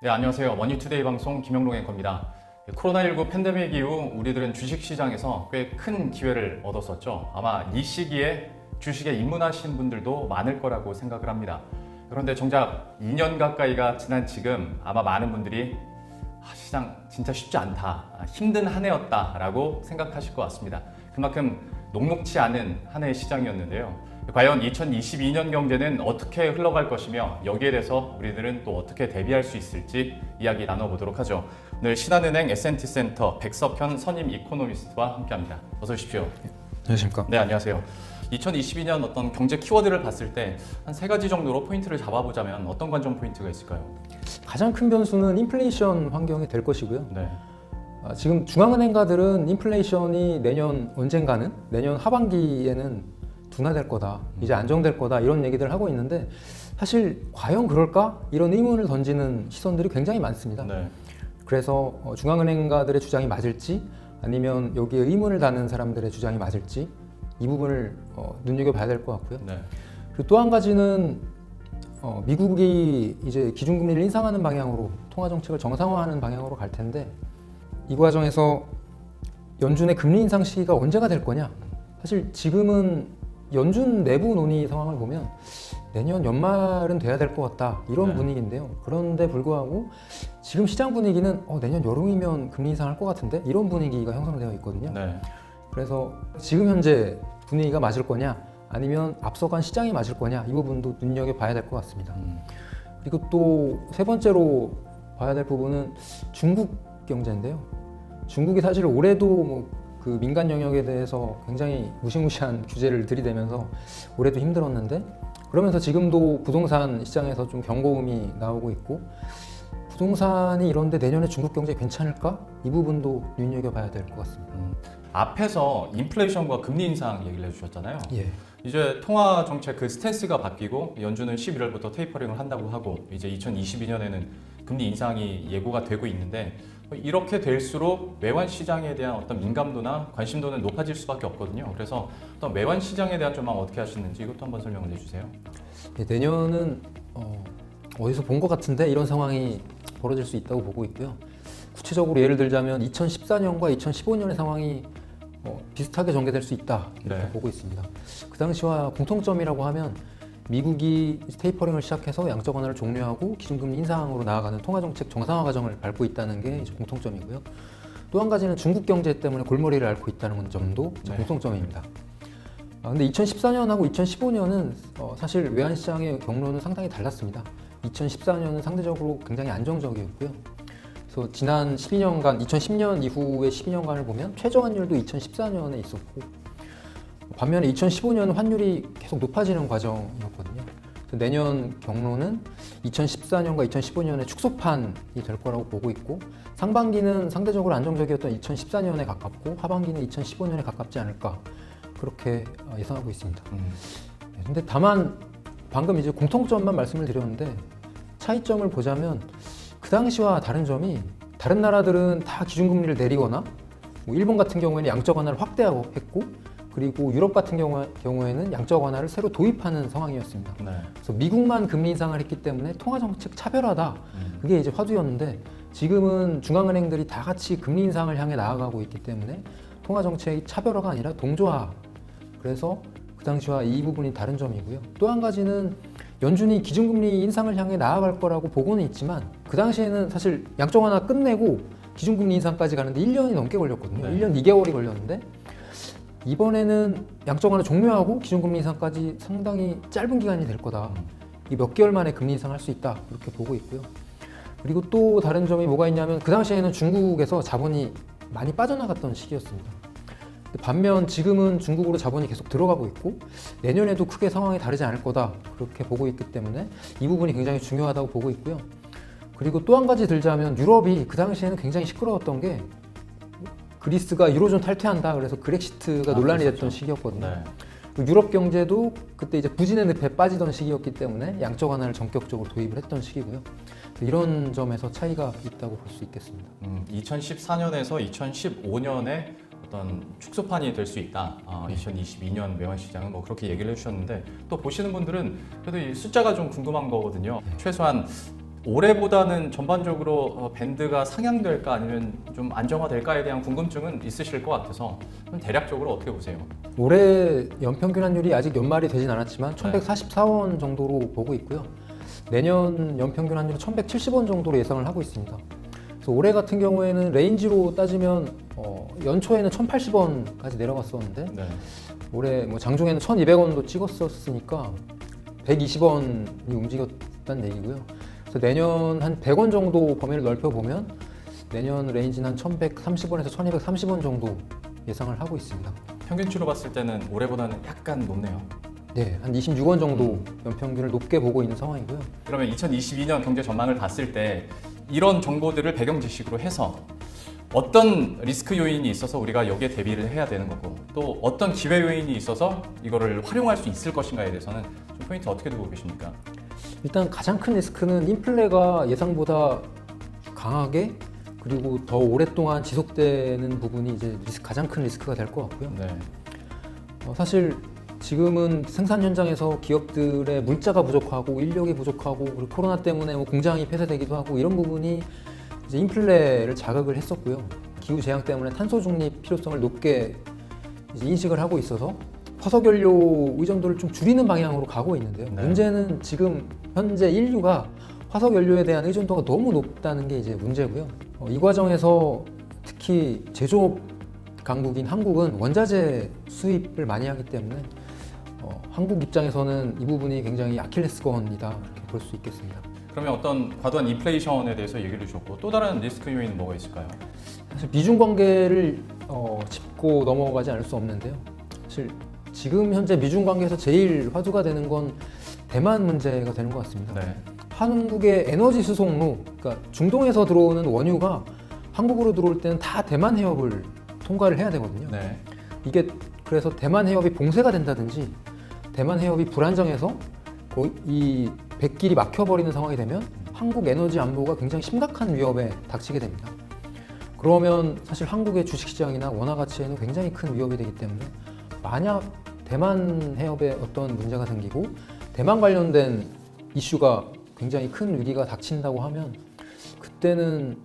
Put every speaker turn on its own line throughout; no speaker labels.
네, 안녕하세요. 머니투데이 방송 김영롱 앵커입니다. 코로나19 팬데믹 이후 우리들은 주식시장에서 꽤 큰 기회를 얻었었죠. 아마 이 시기에 주식에 입문하신 분들도 많을 거라고 생각을 합니다. 그런데 정작 2년 가까이가 지난 지금 아마 많은 분들이 시장 진짜 쉽지 않다, 힘든 한 해였다라고 생각하실 것 같습니다. 그만큼 녹록치 않은 한 해의 시장이었는데요. 과연 2022년 경제는 어떻게 흘러갈 것이며 여기에 대해서 우리들은 또 어떻게 대비할 수 있을지 이야기 나눠보도록 하죠. 오늘 신한은행 S&T센터 백석현 선임 이코노미스트와 함께합니다. 어서 오십시오.
안녕하십니까.
네, 안녕하세요. 2022년 어떤 경제 키워드를 봤을 때 한 세 가지 정도로 포인트를 잡아보자면 어떤 관전 포인트가 있을까요?
가장 큰 변수는 인플레이션 환경이 될 것이고요.
네.
지금 중앙은행가들은 인플레이션이 내년 언젠가는 내년 하반기에는 둔화될 거다, 이제 안정될 거다 이런 얘기들을 하고 있는데 사실 과연 그럴까? 이런 의문을 던지는 시선들이 굉장히 많습니다.
네.
그래서 중앙은행가들의 주장이 맞을지 아니면 여기에 의문을 다는 사람들의 주장이 맞을지 이 부분을 눈여겨봐야 될 것 같고요.
네.
그리고 또 한 가지는 미국이 이제 기준금리를 인상하는 방향으로 통화정책을 정상화하는 방향으로 갈 텐데 이 과정에서 연준의 금리 인상 시기가 언제가 될 거냐? 사실 지금은 연준 내부 논의 상황을 보면 내년 연말은 돼야 될 것 같다 이런 분위기인데요. 그런데 불구하고 지금 시장 분위기는 내년 여름이면 금리 인상할 것 같은데 이런 분위기가 형성되어 있거든요.
네.
그래서 지금 현재 분위기가 맞을 거냐 아니면 앞서간 시장이 맞을 거냐 이 부분도 눈여겨봐야 될 것 같습니다. 그리고 또 세 번째로 봐야 될 부분은 중국 경제인데요. 중국이 사실 올해도 그 민간 영역에 대해서 굉장히 무시무시한 규제를 들이대면서 올해도 힘들었는데 그러면서 지금도 부동산 시장에서 좀 경고음이 나오고 있고 부동산이 이런데 내년에 중국 경제 괜찮을까? 이 부분도 눈여겨봐야 될 것 같습니다.
앞에서 인플레이션과 금리 인상 얘기를 해주셨잖아요.
예.
이제 통화 정책 그 스탠스가 바뀌고 연준은 11월부터 테이퍼링을 한다고 하고 이제 2022년에는 금리 인상이 예고가 되고 있는데 이렇게 될수록 외환 시장에 대한 어떤 민감도나 관심도는 높아질 수밖에 없거든요. 그래서 어떤 외환 시장에 대한 전망 어떻게 하시는지 이것도 한번 설명을 해주세요.
예, 내년은 어디서 본 것 같은데 이런 상황이 벌어질 수 있다고 보고 있고요. 구체적으로 예를 들자면 2014년과 2015년의 상황이 비슷하게 전개될 수 있다 이렇게
네.
보고 있습니다. 그 당시와 공통점이라고 하면 미국이 테이퍼링을 시작해서 양적 완화를 종료하고 기준금리 인상으로 나아가는 통화정책 정상화 과정을 밟고 있다는 게 이제 공통점이고요. 또 한 가지는 중국 경제 때문에 골머리를 앓고 있다는 점도
네.
공통점입니다. 근데 2014년하고 2015년은 사실 외환시장의 경로는 상당히 달랐습니다. 2014년은 상대적으로 굉장히 안정적이었고요. 그래서 지난 12년간, 2010년 이후의 12년간을 보면 최저 환율도 2014년에 있었고 반면에 2015년은 환율이 계속 높아지는 과정이었거든요. 그래서 내년 경로는 2014년과 2015년의 축소판이 될 거라고 보고 있고 상반기는 상대적으로 안정적이었던 2014년에 가깝고 하반기는 2015년에 가깝지 않을까 그렇게 예상하고 있습니다. 근데 다만 방금 이제 공통점만 말씀을 드렸는데 차이점을 보자면 그 당시와 다른 점이 다른 나라들은 다 기준금리를 내리거나 일본 같은 경우에는 양적 완화를 확대하고 했고 그리고 유럽 같은 경우에는 양적 완화를 새로 도입하는 상황이었습니다.
네.
그래서 미국만 금리 인상을 했기 때문에 통화정책 차별화다. 그게 이제 화두였는데 지금은 중앙은행들이 다 같이 금리 인상을 향해 나아가고 있기 때문에 통화정책이 차별화가 아니라 동조화. 그래서 그 당시와 이 부분이 다른 점이고요. 또 한 가지는 연준이 기준금리 인상을 향해 나아갈 거라고 보고는 있지만 그 당시에는 사실 양적 완화 끝내고 기준금리 인상까지 가는데 1년이 넘게 걸렸거든요.
네.
1년 2개월이 걸렸는데 이번에는 양적 완화 종료하고 기준금리 인상까지 상당히 짧은 기간이 될 거다. 이 몇 개월 만에 금리 인상할 수 있다. 이렇게 보고 있고요. 그리고 또 다른 점이 뭐가 있냐면 그 당시에는 중국에서 자본이 많이 빠져나갔던 시기였습니다. 반면 지금은 중국으로 자본이 계속 들어가고 있고 내년에도 크게 상황이 다르지 않을 거다. 그렇게 보고 있기 때문에 이 부분이 굉장히 중요하다고 보고 있고요. 그리고 또 한 가지 들자면 유럽이 그 당시에는 굉장히 시끄러웠던 게 그리스가 유로존 탈퇴한다 그래서 그렉시트가 논란이 됐던 시기였거든요.
네.
유럽 경제도 그때 이제 부진의 늪에 빠지던 시기였기 때문에 양적 완화를 전격적으로 도입을 했던 시기고요. 이런 점에서 차이가 있다고 볼 수 있겠습니다.
2014년에서 2015년에 어떤 축소판이 될 수 있다. 2022년 외환시장은 뭐 그렇게 얘기를 해주셨는데 또 보시는 분들은 그래도 이 숫자가 좀 궁금한 거거든요. 최소한 올해보다는 전반적으로 밴드가 상향될까 아니면 좀 안정화될까에 대한 궁금증은 있으실 것 같아서 대략적으로 어떻게 보세요?
올해 연평균 환율이 아직 연말이 되진 않았지만 1144원 정도로 보고 있고요. 내년 연평균 환율은 1170원 정도로 예상을 하고 있습니다. 그래서 올해 같은 경우에는 레인지로 따지면 연초에는 1080원까지 내려갔었는데
네.
올해 뭐 장중에는 1200원도 찍었었으니까 120원이 움직였다는 얘기고요. 그래서 내년 한 100원 정도 범위를 넓혀보면 내년 레인지는 한 1130원에서 1230원 정도 예상을 하고 있습니다.
평균치로 봤을 때는 올해보다는 약간 높네요.
네, 한 26원 정도 연평균을 높게 보고 있는 상황이고요.
그러면 2022년 경제 전망을 봤을 때 이런 정보들을 배경 지식으로 해서 어떤 리스크 요인이 있어서 우리가 여기에 대비를 해야 되는 거고 또 어떤 기회 요인이 있어서 이거를 활용할 수 있을 것인가에 대해서는 좀 포인트 어떻게 두고 계십니까?
일단 가장 큰 리스크는 인플레가 예상보다 강하게 그리고 더 오랫동안 지속되는 부분이 이제 가장 큰 리스크가 될 것 같고요.
네.
사실 지금은 생산 현장에서 기업들의 물자가 부족하고 인력이 부족하고 그리고 코로나 때문에 뭐 공장이 폐쇄되기도 하고 이런 부분이 이제 인플레를 자극을 했었고요. 기후 재앙 때문에 탄소 중립 필요성을 높게 이제 인식을 하고 있어서 화석연료 의존도를 좀 줄이는 방향으로 가고 있는데요.
네.
문제는 지금 현재 인류가 화석연료에 대한 의존도가 너무 높다는 게 이제 문제고요. 이 과정에서 특히 제조업 강국인 한국은 원자재 수입을 많이 하기 때문에 한국 입장에서는 이 부분이 굉장히 아킬레스건이다 이렇게 볼 수 있겠습니다.
그러면 어떤 과도한 인플레이션에 대해서 얘기를 주셨고 또 다른 리스크 요인은 뭐가 있을까요?
사실 미중 관계를 짚고 넘어가지 않을 수 없는데요. 사실 지금 현재 미중 관계에서 제일 화두가 되는 건 대만 문제가 되는 것 같습니다.
네.
한국의 에너지 수송로, 그러니까 중동에서 들어오는 원유가 한국으로 들어올 때는 다 대만 해협을 통과를 해야 되거든요.
네.
이게 그래서 대만 해협이 봉쇄가 된다든지 대만 해협이 불안정해서 이 백길이 막혀버리는 상황이 되면 한국 에너지 안보가 굉장히 심각한 위협에 닥치게 됩니다. 그러면 사실 한국의 주식시장이나 원화 가치에는 굉장히 큰 위협이 되기 때문에 만약 대만 해협에 어떤 문제가 생기고 대만 관련된 이슈가 굉장히 큰 위기가 닥친다고 하면 그때는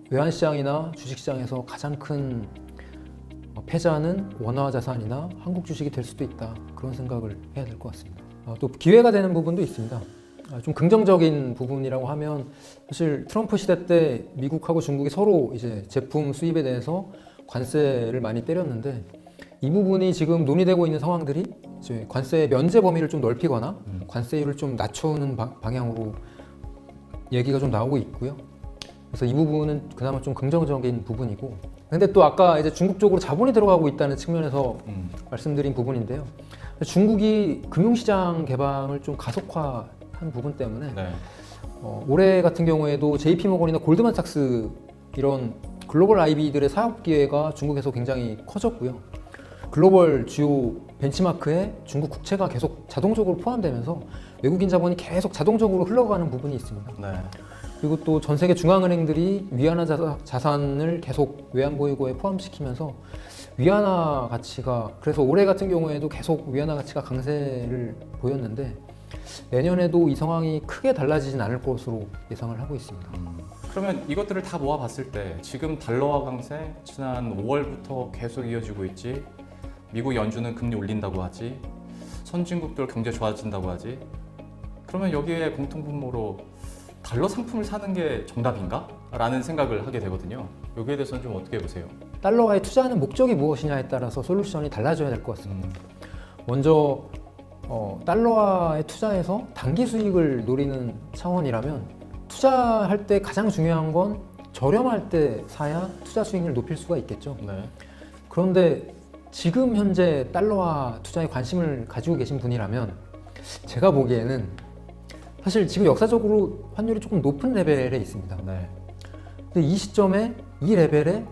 외환시장이나 주식시장에서 가장 큰 패자는 원화 자산이나 한국 주식이 될 수도 있다. 그런 생각을 해야 될 것 같습니다. 또 기회가 되는 부분도 있습니다. 좀 긍정적인 부분이라고 하면 사실 트럼프 시대 때 미국하고 중국이 서로 이제 제품 수입에 대해서 관세를 많이 때렸는데 이 부분이 지금 논의되고 있는 상황들이 이제 관세 면제 범위를 좀 넓히거나 관세율을 좀 낮추는 방향으로 얘기가 좀 나오고 있고요. 그래서 이 부분은 그나마 좀 긍정적인 부분이고, 근데 또 아까 이제 중국 쪽으로 자본이 들어가고 있다는 측면에서 말씀드린 부분인데요. 중국이 금융시장 개방을 좀 가속화한 부분 때문에
네.
올해 같은 경우에도 JP모건이나 골드만삭스 이런 글로벌 IB들의 사업 기회가 중국에서 굉장히 커졌고요. 글로벌 주요 벤치마크에 중국 국채가 계속 자동적으로 포함되면서 외국인 자본이 계속 자동적으로 흘러가는 부분이 있습니다.
네.
그리고 또 전 세계 중앙은행들이 위안화 자산을 계속 외환보유고에 포함시키면서 위안화 가치가, 그래서 올해 같은 경우에도 계속 위안화 가치가 강세를 보였는데 내년에도 이 상황이 크게 달라지진 않을 것으로 예상을 하고 있습니다.
그러면 이것들을 다 모아봤을 때 지금 달러화 강세 지난 5월부터 계속 이어지고 있지, 미국 연준은 금리 올린다고 하지, 선진국들 경제 좋아진다고 하지, 그러면 여기에 공통분모로 달러 상품을 사는 게 정답인가? 라는 생각을 하게 되거든요. 여기에 대해서는 좀 어떻게 보세요?
달러화에 투자하는 목적이 무엇이냐에 따라서 솔루션이 달라져야 될 것 같습니다. 먼저 달러화에 투자해서 단기 수익을 노리는 차원이라면 투자할 때 가장 중요한 건 저렴할 때 사야 투자 수익률을 높일 수가 있겠죠.
네.
그런데 지금 현재 달러화 투자에 관심을 가지고 계신 분이라면 제가 보기에는 사실 지금 역사적으로 환율이 조금 높은 레벨에 있습니다.
네.
근데 이 시점에 이 레벨에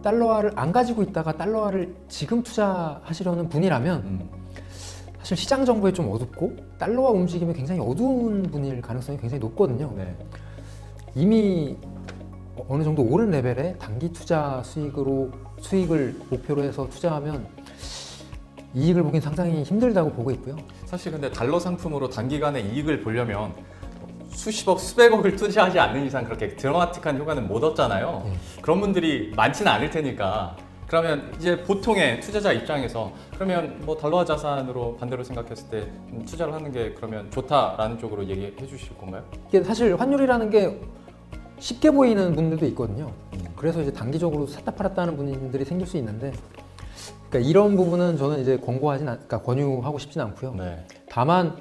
달러화를 안 가지고 있다가 달러화를 지금 투자하시려는 분이라면 사실 시장 정보에 좀 어둡고 달러화 움직임이 굉장히 어두운 분일 가능성이 굉장히 높거든요.
네.
이미 어느 정도 오른 레벨에 단기 투자 수익을 목표로 해서 투자하면 이익을 보긴 상당히 힘들다고 보고 있고요.
사실 근데 달러 상품으로 단기간에 이익을 보려면 수십억, 수백억을 투자하지 않는 이상 그렇게 드라마틱한 효과는 못 얻잖아요. 그런 분들이 많지는 않을 테니까. 그러면 이제 보통의 투자자 입장에서 그러면 뭐 달러화 자산으로 반대로 생각했을 때 투자를 하는 게 그러면 좋다라는 쪽으로 얘기해 주실 건가요?
이게 사실 환율이라는 게 쉽게 보이는 분들도 있거든요. 그래서 이제 단기적으로 샀다 팔았다 하는 분들이 생길 수 있는데, 그러니까 이런 부분은 저는 이제 그러니까 권유하고 싶진 않고요.
네.
다만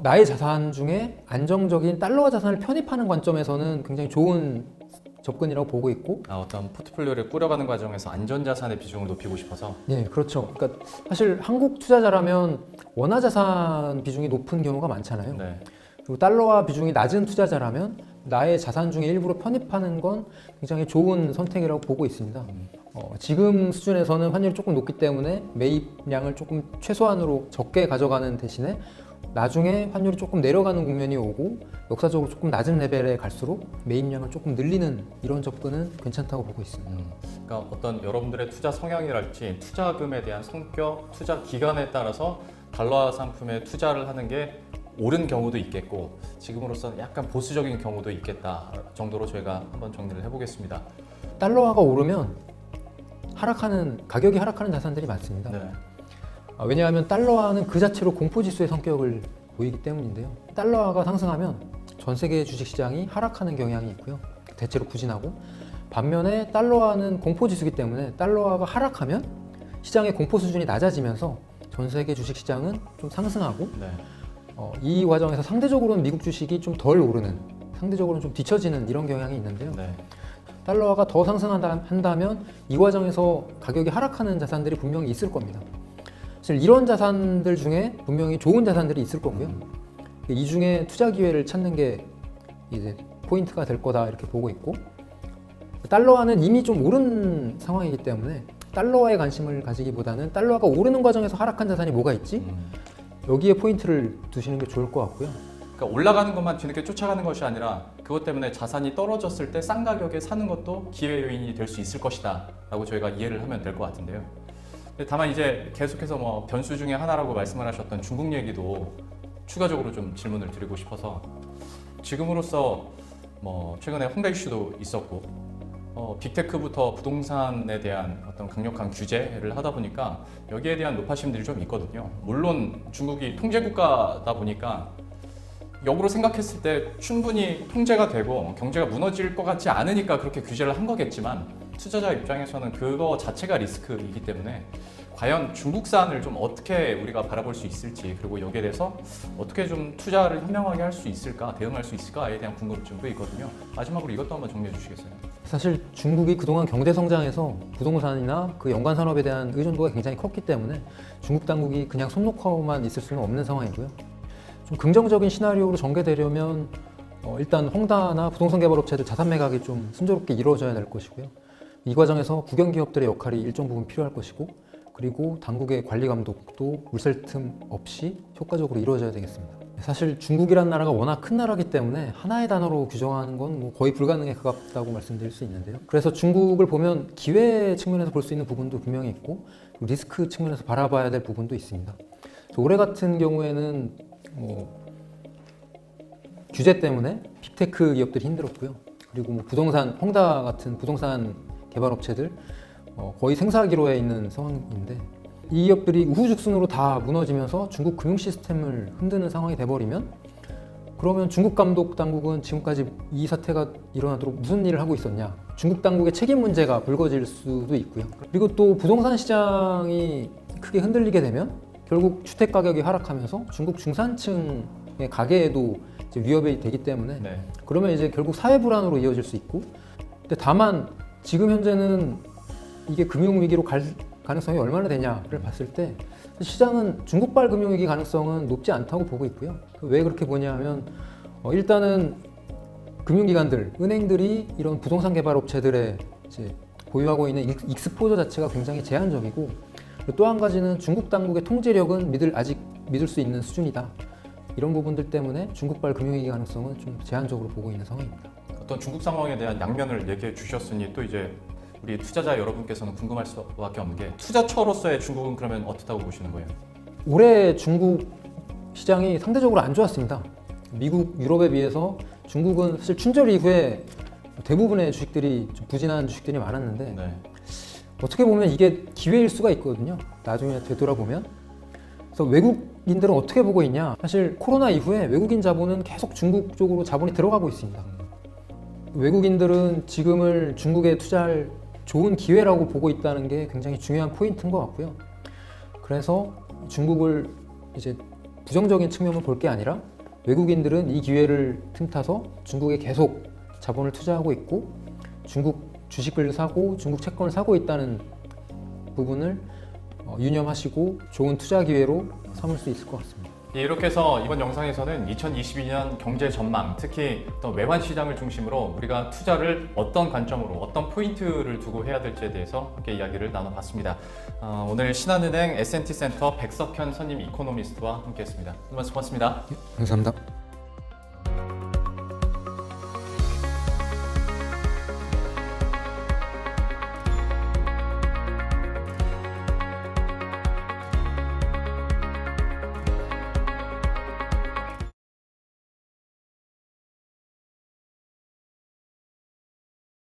나의 자산 중에 안정적인 달러화 자산을 편입하는 관점에서는 굉장히 좋은 접근이라고 보고 있고,
어떤 포트폴리오를 꾸려가는 과정에서 안전자산의 비중을 높이고 싶어서.
네, 그렇죠. 그러니까 사실 한국 투자자라면 원화 자산 비중이 높은 경우가 많잖아요.
네.
그리고 달러화 비중이 낮은 투자자라면 나의 자산 중에 일부러 편입하는 건 굉장히 좋은 선택이라고 보고 있습니다. 지금 수준에서는 환율이 조금 높기 때문에 매입량을 조금 최소한으로 적게 가져가는 대신에 나중에 환율이 조금 내려가는 국면이 오고 역사적으로 조금 낮은 레벨에 갈수록 매입량을 조금 늘리는 이런 접근은 괜찮다고 보고 있습니다.
그러니까 어떤 여러분들의 투자 성향이랄지 투자금에 대한 성격, 투자 기간에 따라서 달러화 상품에 투자를 하는 게 옳은 경우도 있겠고 지금으로서는 약간 보수적인 경우도 있겠다 정도로 저희가 한번 정리를 해보겠습니다.
달러화가 오르면 가격이 하락하는 자산들이 많습니다.
네.
왜냐하면 달러화는 그 자체로 공포지수의 성격을 보이기 때문인데요. 달러화가 상승하면 전 세계 주식시장이 하락하는 경향이 있고요. 대체로 부진하고, 반면에 달러화는 공포지수이기 때문에 달러화가 하락하면 시장의 공포 수준이 낮아지면서 전 세계 주식시장은 좀 상승하고,
네.
이 과정에서 상대적으로는 미국 주식이 좀 덜 오르는, 상대적으로는 좀 뒤처지는 이런 경향이 있는데요.
네.
달러화가 더 상승한다면 이 과정에서 가격이 하락하는 자산들이 분명히 있을 겁니다. 사실 이런 자산들 중에 분명히 좋은 자산들이 있을 거고요. 이 중에 투자 기회를 찾는 게 이제 포인트가 될 거다 이렇게 보고 있고, 달러화는 이미 좀 오른 상황이기 때문에 달러화에 관심을 가지기보다는 달러화가 오르는 과정에서 하락한 자산이 뭐가 있지? 여기에 포인트를 두시는 게 좋을 것 같고요.
그러니까 올라가는 것만 뒤늦게 쫓아가는 것이 아니라 그것 때문에 자산이 떨어졌을 때 싼 가격에 사는 것도 기회 요인이 될 수 있을 것이다 라고 저희가 이해를 하면 될 것 같은데요. 다만 이제 계속해서 뭐 변수 중에 하나라고 말씀을 하셨던 중국 얘기도 추가적으로 좀 질문을 드리고 싶어서, 지금으로서 뭐 최근에 홍대 이슈도 있었고 빅테크부터 부동산에 대한 어떤 강력한 규제를 하다 보니까 여기에 대한 노파심들이 좀 있거든요. 물론 중국이 통제국가다 보니까 역으로 생각했을 때 충분히 통제가 되고 경제가 무너질 것 같지 않으니까 그렇게 규제를 한 거겠지만, 투자자 입장에서는 그거 자체가 리스크이기 때문에 과연 중국산을 좀 어떻게 우리가 바라볼 수 있을지, 그리고 여기에 대해서 어떻게 좀 투자를 현명하게 할 수 있을까, 대응할 수 있을까에 대한 궁금증도 있거든요. 마지막으로 이것도 한번 정리해 주시겠어요?
사실 중국이 그동안 경제 성장에서 부동산이나 그 연관 산업에 대한 의존도가 굉장히 컸기 때문에 중국 당국이 그냥 손 놓고만 있을 수는 없는 상황이고요. 좀 긍정적인 시나리오로 전개되려면 일단 헝다나 부동산 개발업체들 자산 매각이 좀 순조롭게 이루어져야 될 것이고요. 이 과정에서 국영기업들의 역할이 일정 부분 필요할 것이고, 그리고 당국의 관리 감독도 물샐 틈 없이 효과적으로 이루어져야 되겠습니다. 사실 중국이라는 나라가 워낙 큰 나라이기 때문에 하나의 단어로 규정하는 건 뭐 거의 불가능에 가깝다고 말씀드릴 수 있는데요. 그래서 중국을 보면 기회 측면에서 볼 수 있는 부분도 분명히 있고 리스크 측면에서 바라봐야 될 부분도 있습니다. 올해 같은 경우에는 규제 때문에 빅테크 기업들이 힘들었고요. 그리고 뭐 부동산, 헝다 같은 부동산 개발업체들 거의 생사기로에 있는 상황인데, 이 기업들이 우후죽순으로 다 무너지면서 중국 금융 시스템을 흔드는 상황이 돼버리면, 그러면 중국 감독 당국은 지금까지 이 사태가 일어나도록 무슨 일을 하고 있었냐, 중국 당국의 책임 문제가 불거질 수도 있고요. 그리고 또 부동산 시장이 크게 흔들리게 되면 결국 주택 가격이 하락하면서 중국 중산층의 가계에도 이제 위협이 되기 때문에
네.
그러면 이제 결국 사회 불안으로 이어질 수 있고, 근데 다만 지금 현재는 이게 금융위기로 갈 가능성이 얼마나 되냐를 봤을 때 시장은 중국발 금융위기 가능성은 높지 않다고 보고 있고요. 왜 그렇게 보냐면 일단은 금융기관들, 은행들이 이런 부동산 개발업체들의 이제 보유하고 있는 익스포저 자체가 굉장히 제한적이고, 또 한 가지는 중국 당국의 통제력은 아직 믿을 수 있는 수준이다. 이런 부분들 때문에 중국발 금융위기 가능성은 좀 제한적으로 보고 있는 상황입니다.
어떤 중국 상황에 대한 양면을 얘기해 주셨으니 또 이제 우리 투자자 여러분께서는 궁금할 수밖에 없는 게, 투자처로서의 중국은 그러면 어떻다고 보시는 거예요?
올해 중국 시장이 상대적으로 안 좋았습니다. 미국, 유럽에 비해서 중국은 사실 춘절 이후에 대부분의 주식들이 좀 부진한 주식들이 많았는데
네.
어떻게 보면 이게 기회일 수가 있거든요. 나중에 되돌아보면. 그래서 외국인들은 어떻게 보고 있냐? 사실 코로나 이후에 외국인 자본은 계속 중국 쪽으로 자본이 들어가고 있습니다. 외국인들은 지금을 중국에 투자할 좋은 기회라고 보고 있다는 게 굉장히 중요한 포인트인 것 같고요. 그래서 중국을 이제 부정적인 측면을 볼 게 아니라 외국인들은 이 기회를 틈타서 중국에 계속 자본을 투자하고 있고 중국 주식을 사고 중국 채권을 사고 있다는 부분을 유념하시고 좋은 투자 기회로 삼을 수 있을 것 같습니다.
예, 이렇게 해서 이번 영상에서는 2022년 경제 전망, 특히 또 외환 시장을 중심으로 우리가 투자를 어떤 관점으로, 어떤 포인트를 두고 해야 될지에 대해서 함께 이야기를 나눠봤습니다. 오늘 신한은행 S&T 센터 백석현 선임 이코노미스트와 함께했습니다. 오늘 말씀 고맙습니다.
감사합니다.